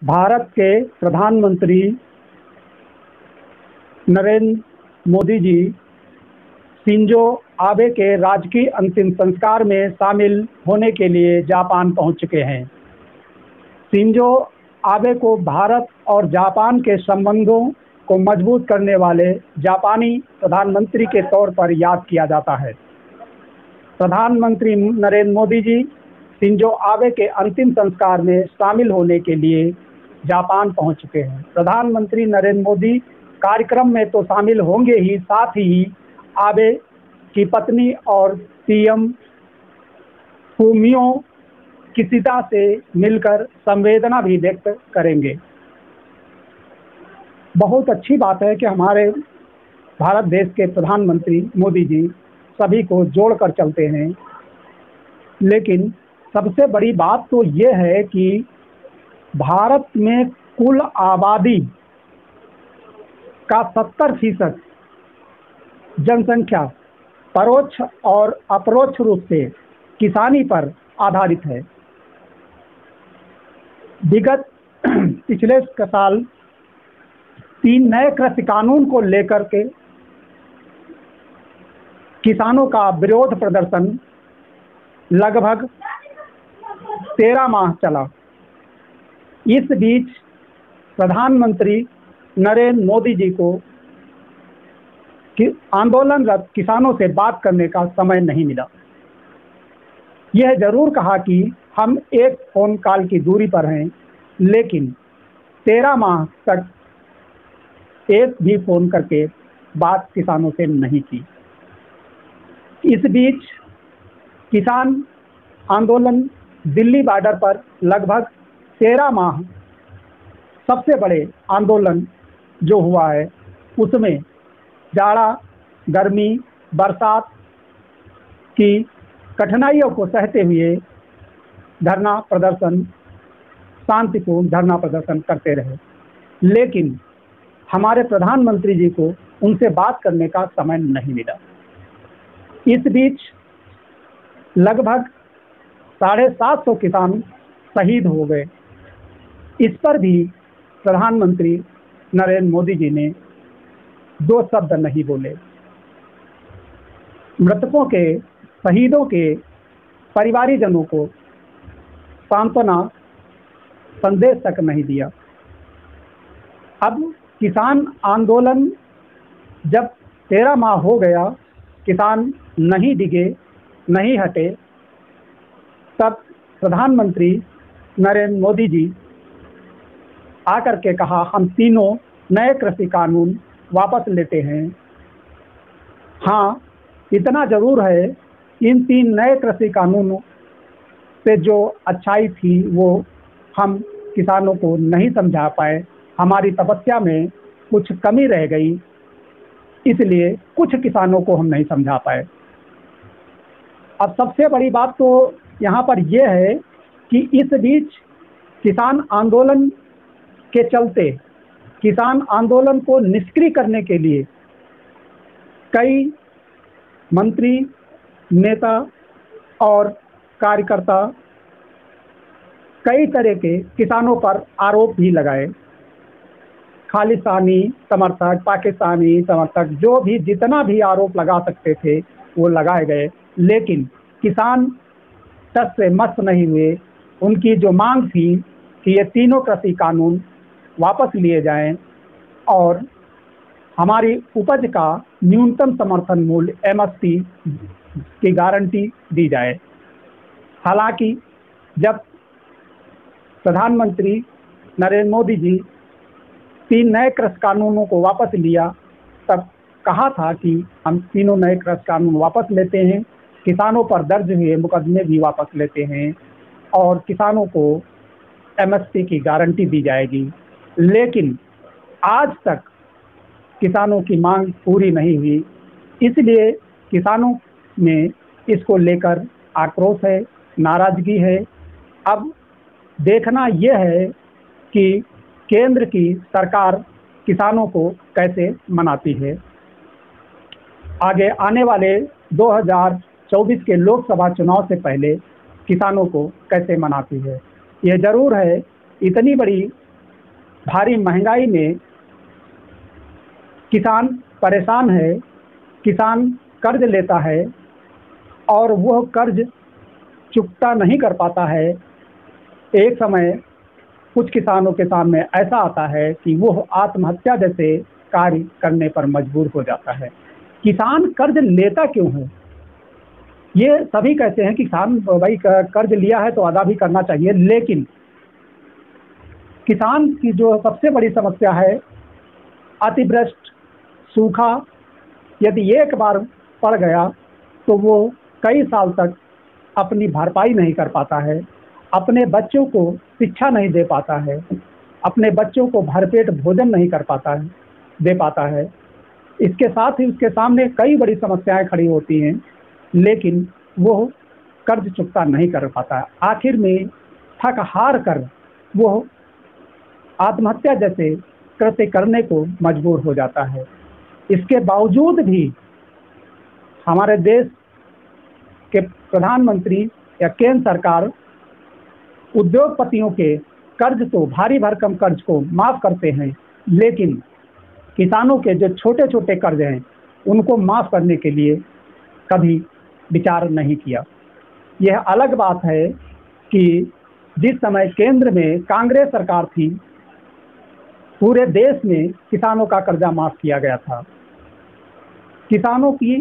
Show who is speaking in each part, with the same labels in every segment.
Speaker 1: भारत के प्रधानमंत्री Narendra Modi ji Shinzo Abe के राजकीय अंतिम संस्कार में शामिल होने के लिए जापान पहुंच चुके हैं। शिंजो आबे को भारत और जापान के संबंधों को मजबूत करने वाले जापानी प्रधानमंत्री के तौर पर याद किया जाता है। प्रधानमंत्री नरेंद्र मोदी जी शिंजो आबे के अंतिम संस्कार में शामिल होने के लिए जापान पहुंच चुके हैं। प्रधानमंत्री नरेंद्र मोदी कार्यक्रम में तो शामिल होंगे ही, साथ ही आबे की पत्नी और सीएम फूमियो किशिदा से मिलकर संवेदना भी व्यक्त करेंगे। बहुत अच्छी बात है कि हमारे भारत देश के प्रधानमंत्री मोदी जी सभी को जोड़कर चलते हैं, लेकिन सबसे बड़ी बात तो ये है कि भारत में कुल आबादी का 70% जनसंख्या परोक्ष और अपरोक्ष रूप से किसानी पर आधारित है। विगत पिछले साल 3 नए कृषि कानून को लेकर के किसानों का विरोध प्रदर्शन लगभग 13 माह चला। इस बीच प्रधानमंत्री नरेंद्र मोदी जी को आंदोलनरत किसानों से बात करने का समय नहीं मिला। यह जरूर कहा कि हम एक फोन कॉल की दूरी पर हैं, लेकिन 13 माह तक एक भी फोन करके बात किसानों से नहीं की। इस बीच किसान आंदोलन दिल्ली बॉर्डर पर लगभग 13 माह सबसे बड़े आंदोलन जो हुआ है, उसमें जाड़ा, गर्मी, बरसात की कठिनाइयों को सहते हुए धरना प्रदर्शन, शांतिपूर्ण धरना प्रदर्शन करते रहे। लेकिन हमारे प्रधानमंत्री जी को उनसे बात करने का समय नहीं मिला। इस बीच लगभग 750 किसान शहीद हो गए। इस पर भी प्रधानमंत्री नरेंद्र मोदी जी ने 2 शब्द नहीं बोले। मृतकों के, शहीदों के परिवारीजनों को सांत्वना संदेश तक नहीं दिया। अब किसान आंदोलन जब 13 माह हो गया, किसान नहीं डिगे, नहीं हटे, तब प्रधानमंत्री नरेंद्र मोदी जी आकर के कहा, हम तीनों नए कृषि कानून वापस लेते हैं। हाँ, इतना जरूर है, इन 3 नए कृषि कानूनों से जो अच्छाई थी वो हम किसानों को नहीं समझा पाए। हमारी तपस्या में कुछ कमी रह गई, इसलिए कुछ किसानों को हम नहीं समझा पाए। अब सबसे बड़ी बात तो यहाँ पर यह है कि इस बीच किसान आंदोलन के चलते, किसान आंदोलन को निष्क्रिय करने के लिए कई मंत्री, नेता और कार्यकर्ता कई तरह के किसानों पर आरोप भी लगाए। खालिस्तानी समर्थक, पाकिस्तानी समर्थक, जो भी जितना भी आरोप लगा सकते थे वो लगाए गए, लेकिन किसान टस से मस नहीं हुए। उनकी जो मांग थी कि ये तीनों कृषि कानून वापस लिए जाएं और हमारी उपज का न्यूनतम समर्थन मूल्य एमएसपी की गारंटी दी जाए। हालांकि जब प्रधानमंत्री नरेंद्र मोदी जी 3 नए कृषि कानूनों को वापस लिया, तब कहा था कि हम तीनों नए कृषि कानून वापस लेते हैं, किसानों पर दर्ज हुए मुकदमे भी वापस लेते हैं और किसानों को एमएसपी की गारंटी दी जाएगी। लेकिन आज तक किसानों की मांग पूरी नहीं हुई, इसलिए किसानों में इसको लेकर आक्रोश है, नाराजगी है। अब देखना यह है कि केंद्र की सरकार किसानों को कैसे मनाती है। आगे आने वाले 2024 के लोकसभा चुनाव से पहले किसानों को कैसे मनाती है। यह जरूर है, इतनी बड़ी भारी महंगाई में किसान परेशान है, किसान कर्ज लेता है और वह कर्ज चुकता नहीं कर पाता है। एक समय कुछ किसानों के सामने ऐसा आता है कि वह आत्महत्या जैसे कार्य करने पर मजबूर हो जाता है। किसान कर्ज लेता क्यों है? ये सभी कहते हैं कि किसान भाई कर्ज लिया है तो अदा भी करना चाहिए, लेकिन किसान की जो सबसे बड़ी समस्या है अतिवृष्टि, सूखा, यदि एक बार पड़ गया तो वो कई साल तक अपनी भरपाई नहीं कर पाता है, अपने बच्चों को शिक्षा नहीं दे पाता है, अपने बच्चों को भरपेट भोजन नहीं कर पाता है, दे पाता है। इसके साथ ही उसके सामने कई बड़ी समस्याएं खड़ी होती हैं, लेकिन वो कर्ज चुकता नहीं कर पाता है। आखिर में थक हार कर वो आत्महत्या जैसे कृत्य करने को मजबूर हो जाता है। इसके बावजूद भी हमारे देश के प्रधानमंत्री या केंद्र सरकार उद्योगपतियों के कर्ज तो भारी भरकम कर्ज को माफ करते हैं, लेकिन किसानों के जो छोटे छोटे कर्ज हैं उनको माफ करने के लिए कभी विचार नहीं किया। यह अलग बात है कि जिस समय केंद्र में कांग्रेस सरकार थी, पूरे देश में किसानों का कर्जा माफ किया गया था। किसानों की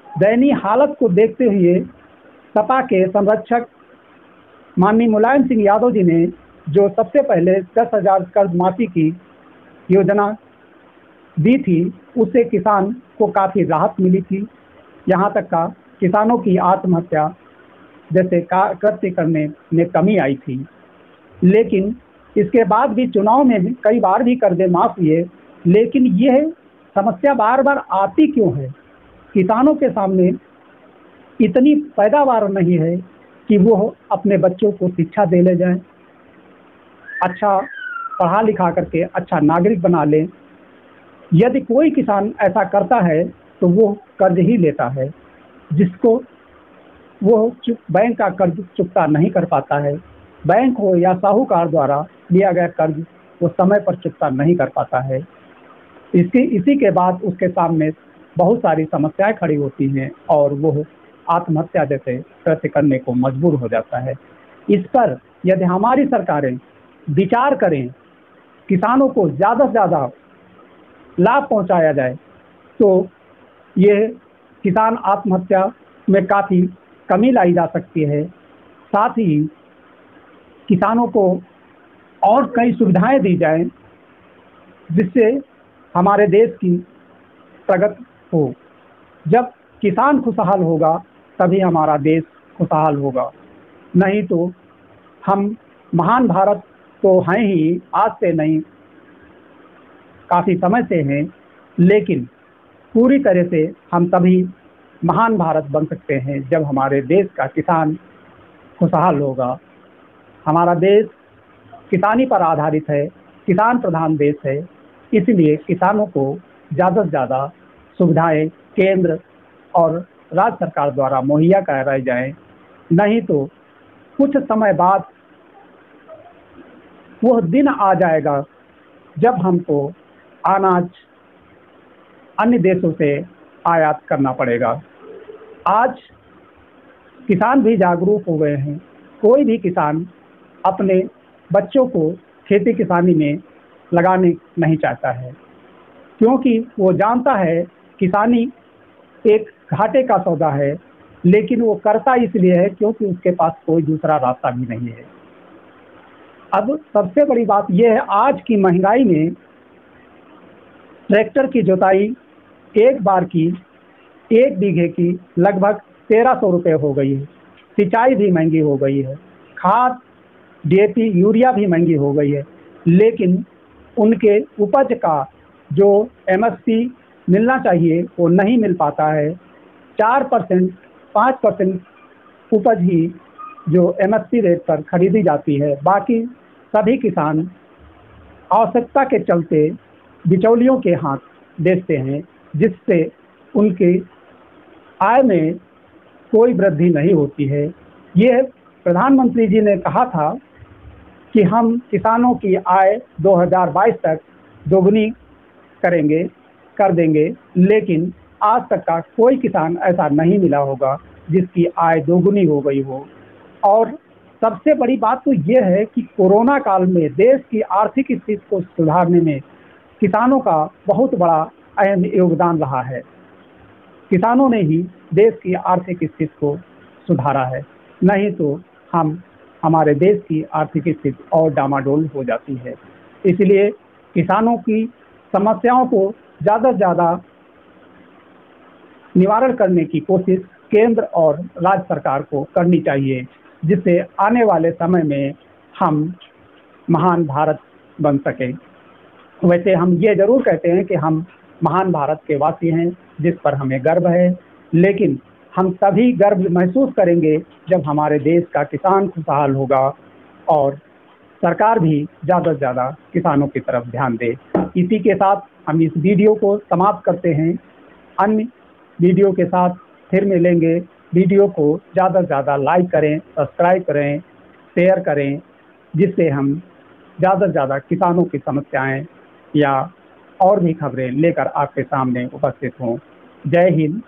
Speaker 1: दयनीय हालत को देखते हुए सपा के संरक्षक माननीय मुलायम सिंह यादव जी ने जो सबसे पहले 10,000 कर्ज माफी की योजना दी थी, उससे किसान को काफ़ी राहत मिली थी। यहाँ तक का किसानों की आत्महत्या जैसे कृत्य करने में कमी आई थी। लेकिन इसके बाद भी चुनाव में भी कई बार भी कर्जे माफ हुए, लेकिन यह समस्या बार बार आती क्यों है? किसानों के सामने इतनी पैदावार नहीं है कि वो अपने बच्चों को शिक्षा दे ले जाएं, अच्छा पढ़ा लिखा करके अच्छा नागरिक बना लें। यदि कोई किसान ऐसा करता है तो वो कर्ज ही लेता है, जिसको वो बैंक का कर्ज चुकता नहीं कर पाता है। बैंक हो या साहूकार द्वारा लिया गया कर्ज वो समय पर चुकता नहीं कर पाता है। इसी के बाद उसके सामने बहुत सारी समस्याएं खड़ी होती हैं और वो आत्महत्या जैसे कृत्य करने को मजबूर हो जाता है। इस पर यदि हमारी सरकारें विचार करें, किसानों को ज़्यादा से ज़्यादा लाभ पहुंचाया जाए, तो ये किसान आत्महत्या में काफ़ी कमी लाई जा सकती है। साथ ही किसानों को और कई सुविधाएं दी जाएं, जिससे हमारे देश की प्रगति हो। जब किसान खुशहाल होगा तभी हमारा देश खुशहाल होगा, नहीं तो हम महान भारत तो हैं ही, आज से नहीं काफ़ी समय से हैं, लेकिन पूरी तरह से हम तभी महान भारत बन सकते हैं जब हमारे देश का किसान खुशहाल होगा। हमारा देश किसानी पर आधारित है, किसान प्रधान देश है, इसलिए किसानों को ज़्यादा से ज़्यादा सुविधाएं केंद्र और राज्य सरकार द्वारा मुहैया कराई जाएं, नहीं तो कुछ समय बाद वह दिन आ जाएगा जब हमको अनाज अन्य देशों से आयात करना पड़ेगा। आज किसान भी जागरूक हो गए हैं। कोई भी किसान अपने बच्चों को खेती किसानी में लगाने नहीं चाहता है, क्योंकि वो जानता है किसानी एक घाटे का सौदा है, लेकिन वो करता इसलिए है क्योंकि उसके पास कोई दूसरा रास्ता भी नहीं है। अब सबसे बड़ी बात यह है, आज की महंगाई में ट्रैक्टर की जुताई एक बार की 1 बीघे की लगभग 1,300 रुपये हो गई है। सिंचाई भी महंगी हो गई है, खाद DAP यूरिया भी महंगी हो गई है, लेकिन उनके उपज का जो MSP मिलना चाहिए वो नहीं मिल पाता है। 4% 5% उपज ही जो MSP रेट पर खरीदी जाती है, बाकी सभी किसान आवश्यकता के चलते बिचौलियों के हाथ बेचते हैं, जिससे उनकी आय में कोई वृद्धि नहीं होती है। ये प्रधानमंत्री जी ने कहा था कि हम किसानों की आय 2022 तक दोगुनी कर देंगे, लेकिन आज तक का कोई किसान ऐसा नहीं मिला होगा जिसकी आय दोगुनी हो गई हो। और सबसे बड़ी बात तो ये है कि कोरोना काल में देश की आर्थिक स्थिति को सुधारने में किसानों का बहुत बड़ा अहम योगदान रहा है। किसानों ने ही देश की आर्थिक स्थिति को सुधारा है, नहीं तो हमारे देश की आर्थिक स्थिति और डामाडोल हो जाती है। इसलिए किसानों की समस्याओं को ज़्यादा से ज़्यादा निवारण करने की कोशिश केंद्र और राज्य सरकार को करनी चाहिए, जिससे आने वाले समय में हम महान भारत बन सकें। वैसे हम ये ज़रूर कहते हैं कि हम महान भारत के वासी हैं, जिस पर हमें गर्व है, लेकिन हम तभी गर्व महसूस करेंगे जब हमारे देश का किसान खुशहाल होगा और सरकार भी ज़्यादा से ज़्यादा किसानों की तरफ ध्यान दे। इसी के साथ हम इस वीडियो को समाप्त करते हैं। अन्य वीडियो के साथ फिर मिलेंगे। वीडियो को ज़्यादा से ज़्यादा लाइक करें, सब्सक्राइब करें, शेयर करें, जिससे हम ज़्यादा से ज़्यादा किसानों की समस्याएं या और भी खबरें लेकर आपके सामने उपस्थित हों। जय हिंद।